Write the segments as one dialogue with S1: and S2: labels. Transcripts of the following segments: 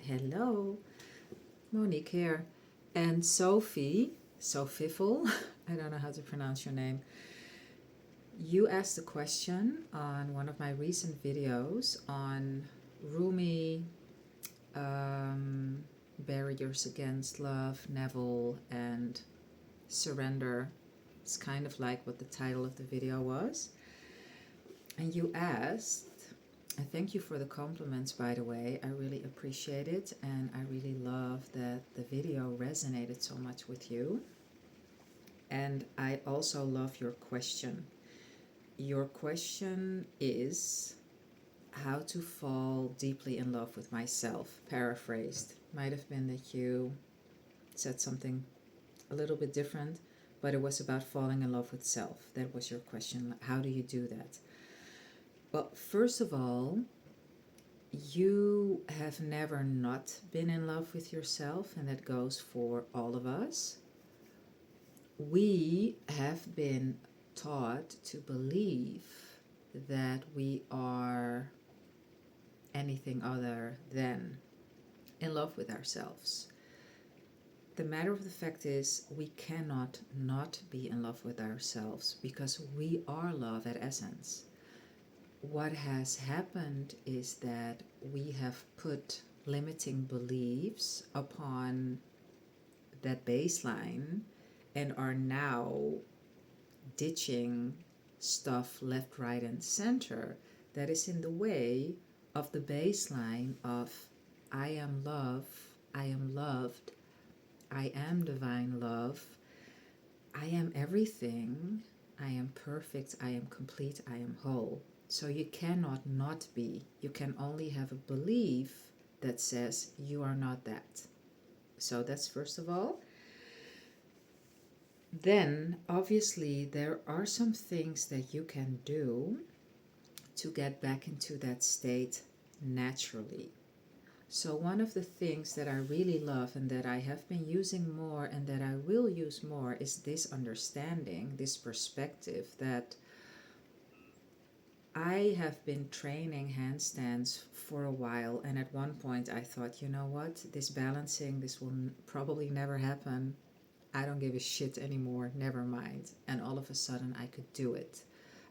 S1: Hello, Monique here. And Sophieful, I don't know how to pronounce your name. You asked a question on one of my recent videos on Rumi, barriers against love, Neville, and surrender. It's kind of like what the title of the video was. And you asked, and thank you for the compliments, by the way. I really appreciate it, and I really love that the video resonated so much with you. And I also love your question. Your question is how to fall deeply in love with myself. Paraphrased. Might have been that you said something a little bit different, but it was about falling in love with self. That was your question. How do you do that? Well, first of all, you have never not been in love with yourself, and that goes for all of us. We have been taught to believe that we are anything other than in love with ourselves. The matter of the fact is, we cannot not be in love with ourselves because we are love at essence. What has happened is that we have put limiting beliefs upon that baseline and are now ditching stuff left, right, and center that is in the way of the baseline of I am love, I am loved, I am divine love, I am everything, I am perfect, I am complete, I am whole. So you cannot not be. You can only have a belief that says you are not that. So that's first of all. Then, obviously, there are some things that you can do to get back into that state naturally. So one of the things that I really love and that I have been using more and that I will use more is this understanding, this perspective that I have been training handstands for a while, and at one point I thought, you know what, this balancing, this will probably never happen. I don't give a shit anymore, never mind. And all of a sudden I could do it.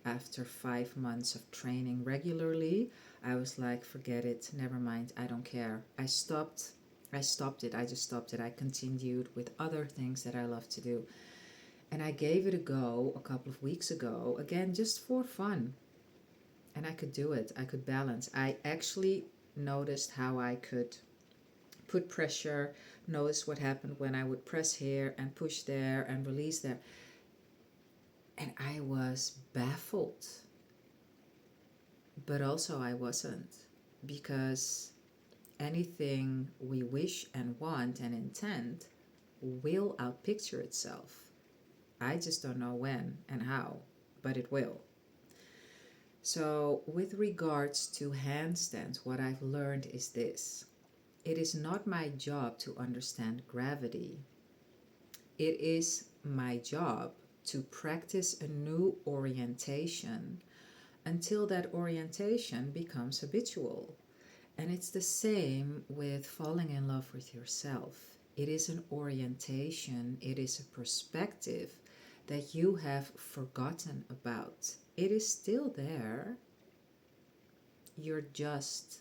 S1: After 5 months of training regularly, I was like, forget it, never mind, I don't care. I stopped it, I just stopped it. I continued with other things that I love to do. And I gave it a go a couple of weeks ago, again, just for fun. And I could do it. I could balance. I actually noticed how I could put pressure, notice what happened when I would press here and push there and release there. And I was baffled. But also I wasn't, because anything we wish and want and intend will outpicture itself. I just don't know when and how, but it will. So with regards to handstands, what I've learned is this. It is not my job to understand gravity. It is my job to practice a new orientation until that orientation becomes habitual. And it's the same with falling in love with yourself. It is an orientation, it is a perspective that you have forgotten about. It is still there. You're just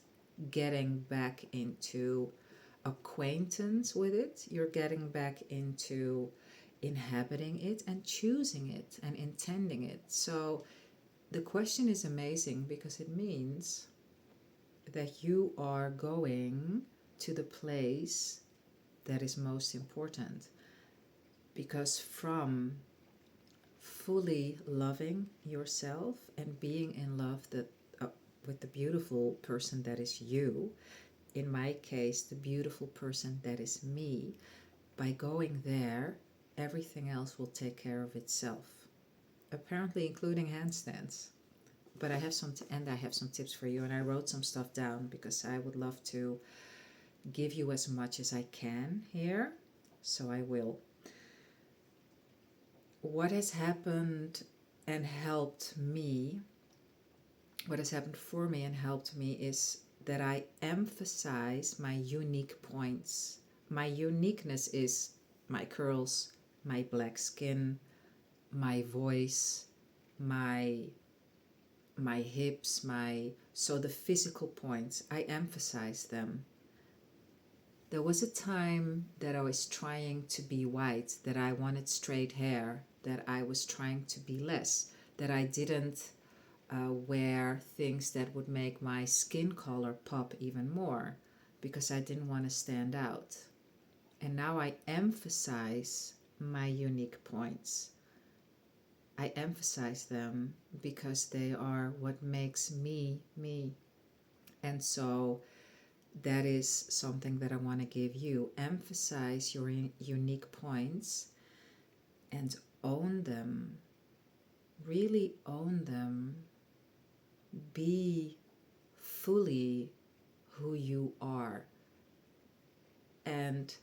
S1: getting back into acquaintance with it. You're getting back into inhabiting it and choosing it and intending it. So the question is amazing because it means that you are going to the place that is most important. Because from fully loving yourself and being in love with the beautiful person that is you, in my case, the beautiful person that is me, by going there, everything else will take care of itself. Apparently, including handstands. But I have some tips for you, and I wrote some stuff down because I would love to give you as much as I can here, so I will. What has happened and helped me, what has happened for me and helped me is that I emphasize my unique points. My uniqueness is my curls, my black skin, my voice, my hips, so the physical points, I emphasize them. There was a time that I was trying to be white, that I wanted straight hair, that I was trying to be less, that I didn't wear things that would make my skin color pop even more because I didn't want to stand out. And now I emphasize my unique points. I emphasize them because they are what makes me me. And so that is something that I want to give you. Emphasize your unique points and own them. Really own them. Be fully who you are. And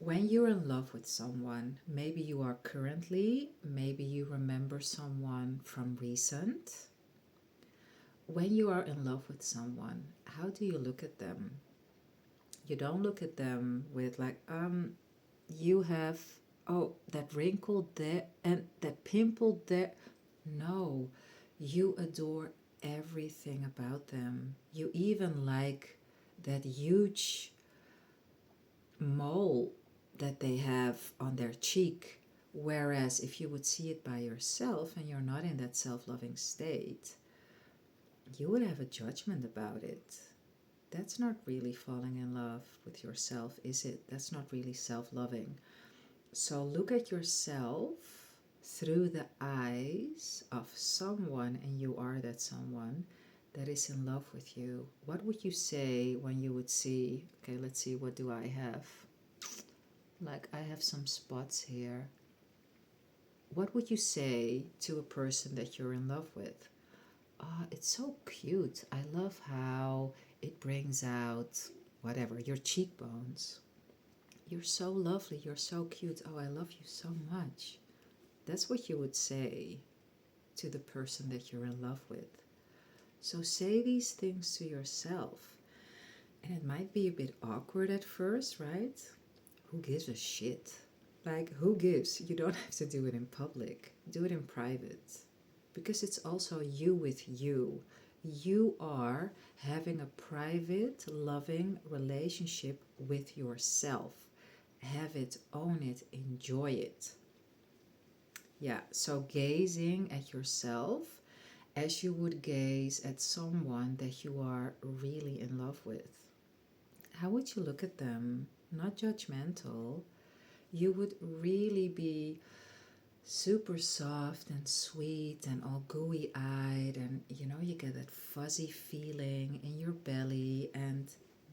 S1: when you're in love with someone, maybe you are currently, maybe you remember someone from recent. When you are in love with someone, how do you look at them? You don't look at them with like, you have, oh, that wrinkle there and that pimple there. No, you adore everything about them. You even like that huge mole that they have on their cheek. Whereas if you would see it by yourself and you're not in that self-loving state, you would have a judgment about it. That's not really falling in love with yourself, is it? That's not really self-loving. So look at yourself through the eyes of someone, and you are that someone that is in love with you. What would you say when you would see, okay, let's see, what do I have? Like, I have some spots here. What would you say to a person that you're in love with? It's so cute. I love how it brings out whatever, your cheekbones. You're so lovely. You're so cute. Oh, I love you so much. That's what you would say to the person that you're in love with. So say these things to yourself. And it might be a bit awkward at first, right? Who gives a shit? Like, who gives? You don't have to do it in public. Do it in private. Because it's also you with you. You are having a private, loving relationship with yourself. Have it, own it, enjoy it. Yeah, so gazing at yourself as you would gaze at someone that you are really in love with. How would you look at them? Not judgmental. You would really be super soft and sweet and all gooey eyed, and you get that fuzzy feeling in your belly, and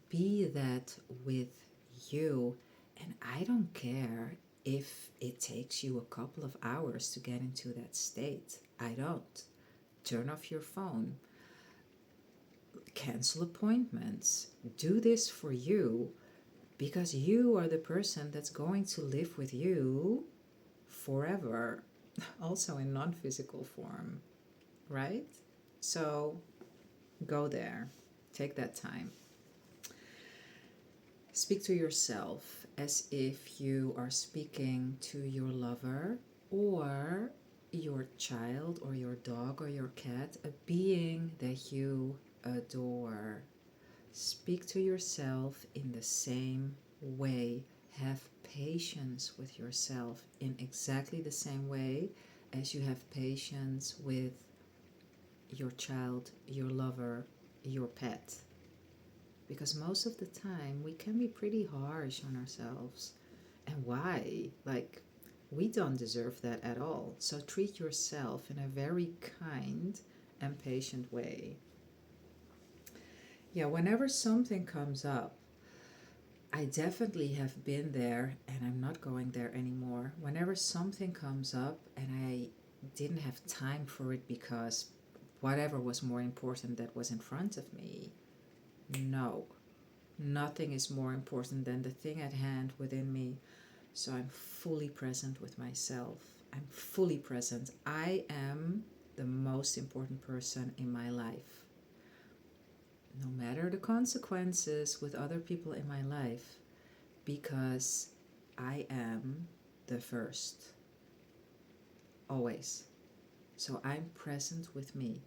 S1: be that with you. And I don't care if it takes you a couple of hours to get into that state. I don't. Turn off your phone, cancel appointments, do this for you, because you are the person that's going to live with you forever, also in non-physical form, right? So go there, take that time. Speak to yourself as if you are speaking to your lover or your child or your dog or your cat, a being that you adore. Speak to yourself in the same way. Have patience with yourself in exactly the same way as you have patience with your child, your lover, your pet. Because most of the time we can be pretty harsh on ourselves. And why? Like, we don't deserve that at all. So treat yourself in a very kind and patient way. Yeah, whenever something comes up, I definitely have been there and I'm not going there anymore. Whenever something comes up and I didn't have time for it because whatever was more important that was in front of me, no, nothing is more important than the thing at hand within me. So I'm fully present with myself. I'm fully present. I am the most important person in my life. no matter the consequences with other people in my life, because I am the first, always. So I'm present with me.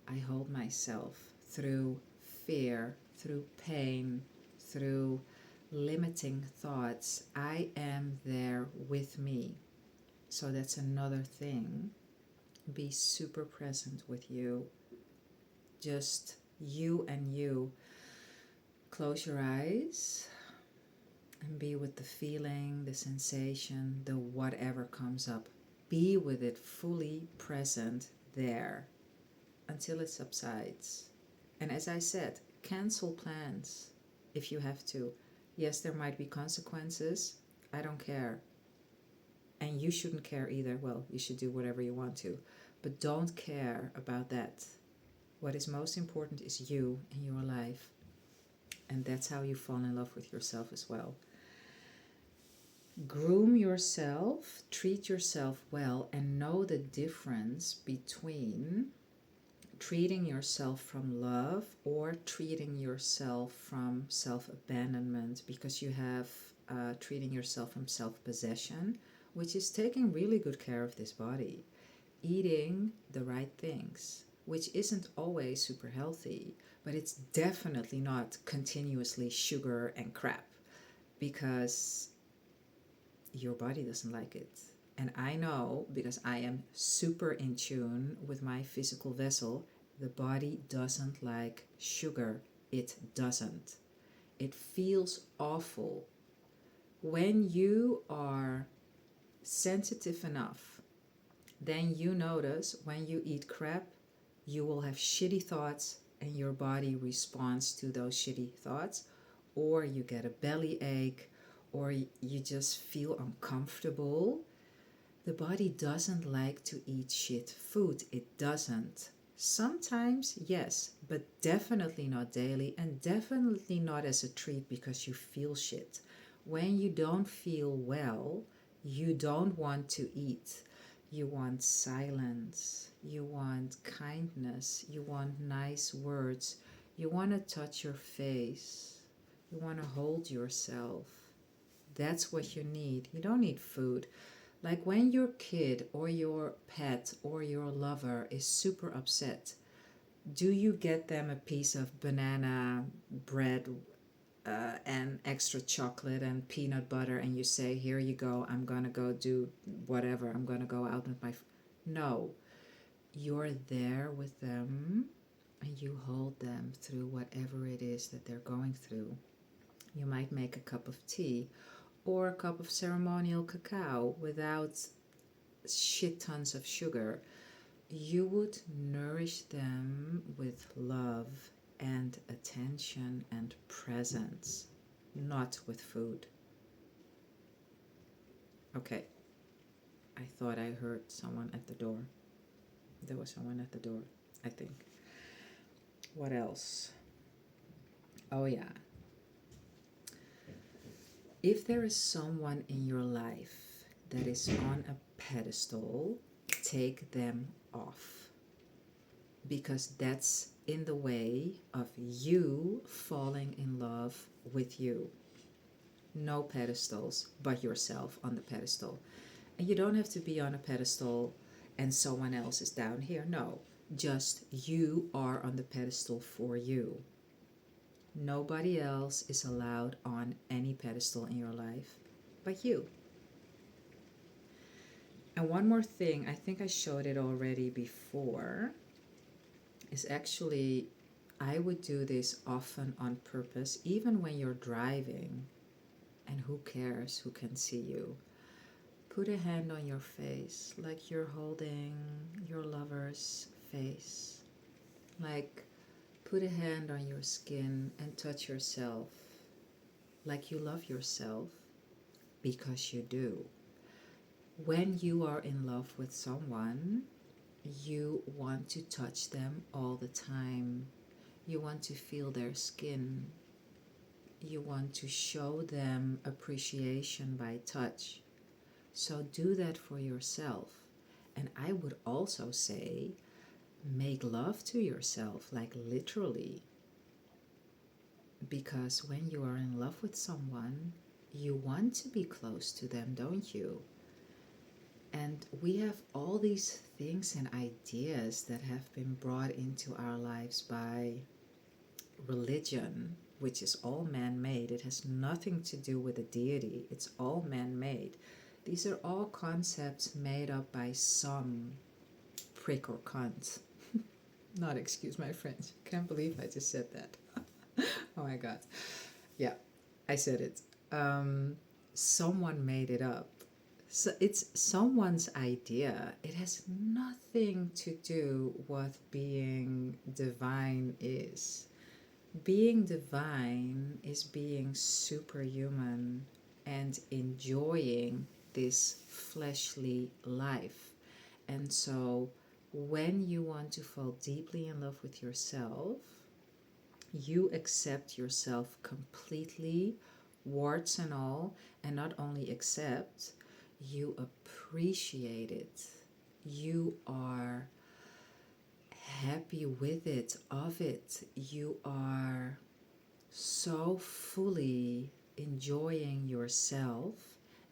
S1: I hold myself through fear, through pain, through limiting thoughts. I am there with me. So that's another thing. Be super present with you. Just you and you. Close your eyes and be with the feeling, the sensation, the whatever comes up. Be with it fully present there until it subsides. And as I said, cancel plans if you have to. Yes, there might be consequences. I don't care. And you shouldn't care either. Well, you should do whatever you want to. But don't care about that. What is most important is you and your life. And that's how you fall in love with yourself as well. Groom yourself, treat yourself well, and know the difference between treating yourself from love or treating yourself from self-abandonment, because you have treating yourself from self-possession, which is taking really good care of this body, eating the right things, which isn't always super healthy, but it's definitely not continuously sugar and crap, because your body doesn't like it. And I know, because I am super in tune with my physical vessel, the body doesn't like sugar. It doesn't. It feels awful. When you are sensitive enough, then you notice when you eat crap, you will have shitty thoughts and your body responds to those shitty thoughts, or you get a belly ache, or you just feel uncomfortable. The body doesn't like to eat shit food. It doesn't. Sometimes, yes, but definitely not daily, and definitely not as a treat because you feel shit. When you don't feel well, you don't want to eat. You want silence. You want kindness. You want nice words. You want to touch your face. You want to hold yourself. That's what you need. You don't need food. Like when your kid or your pet or your lover is super upset, do you get them a piece of banana bread and extra chocolate and peanut butter and you say, here you go, I'm gonna go do whatever, I'm gonna go out with my... No, you're there with them and you hold them through whatever it is that they're going through. You might make a cup of tea or a cup of ceremonial cacao without shit tons of sugar. You would nourish them with love and attention and presence, not with food. Okay, I thought I heard someone at the door. There was someone at the door, I think. What else? Oh yeah. If there is someone in your life that is on a pedestal, take them off, because that's in the way of you falling in love with you. No pedestals but yourself on the pedestal. And you don't have to be on a pedestal and someone else is down here. No, just you are on the pedestal for you. Nobody else is allowed on any pedestal in your life but you. And one more thing, I think I showed it already before, is actually, I would do this often on purpose, even when you're driving, and who cares who can see you. Put a hand on your face, like you're holding your lover's face. Like, put a hand on your skin and touch yourself, like you love yourself, because you do. When you are in love with someone, you want to touch them all the time. You want to feel their skin. You want to show them appreciation by touch. So do that for yourself. And I would also say, make love to yourself, like literally. Because when you are in love with someone, you want to be close to them, don't you? And we have all these things and ideas that have been brought into our lives by religion, which is all man made. It has nothing to do with a deity, it's all man made. These are all concepts made up by some prick or cunt. Not excuse my French. Can't believe I just said that. Oh my God. Yeah, I said it. Someone made it up. So it's someone's idea. It has nothing to do what being divine is. Being divine is being superhuman and enjoying this fleshly life. And so when you want to fall deeply in love with yourself, you accept yourself completely, warts and all, and not only accept, you appreciate it. You are happy with it, of it. You are so fully enjoying yourself,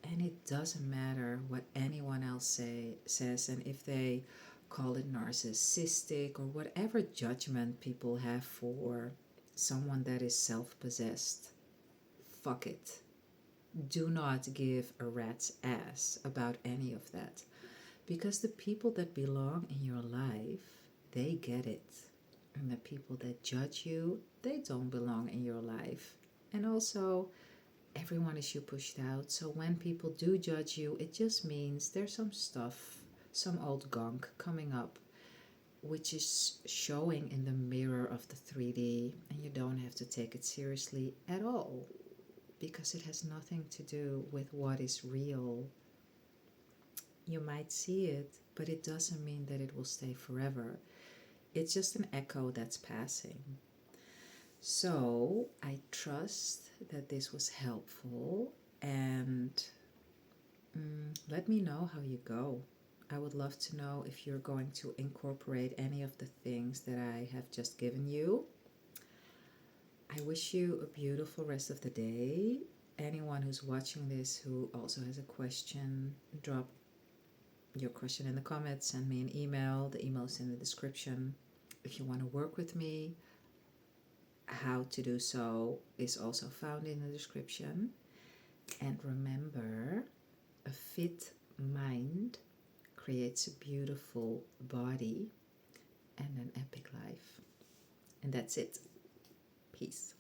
S1: and it doesn't matter what anyone else says, and if they call it narcissistic or whatever judgment people have for someone that is self-possessed. Fuck it. Do not give a rat's ass about any of that, because the people that belong in your life, they get it. And the people that judge you, they don't belong in your life. And also, everyone is you pushed out. So when people do judge you, it just means there's some stuff, some old gunk coming up, which is showing in the mirror of the 3D. And you don't have to take it seriously at all, because it has nothing to do with what is real. You might see it, but it doesn't mean that it will stay forever. It's just an echo that's passing. So I trust that this was helpful, and let me know how you go. I would love to know if you're going to incorporate any of the things that I have just given you. I wish you a beautiful rest of the day. Anyone who's watching this who also has a question, drop your question in the comments, send me an email. The email is in the description. If you want to work with me, how to do so is also found in the description. And remember, a fit mind creates a beautiful body and an epic life. And that's it. Peace.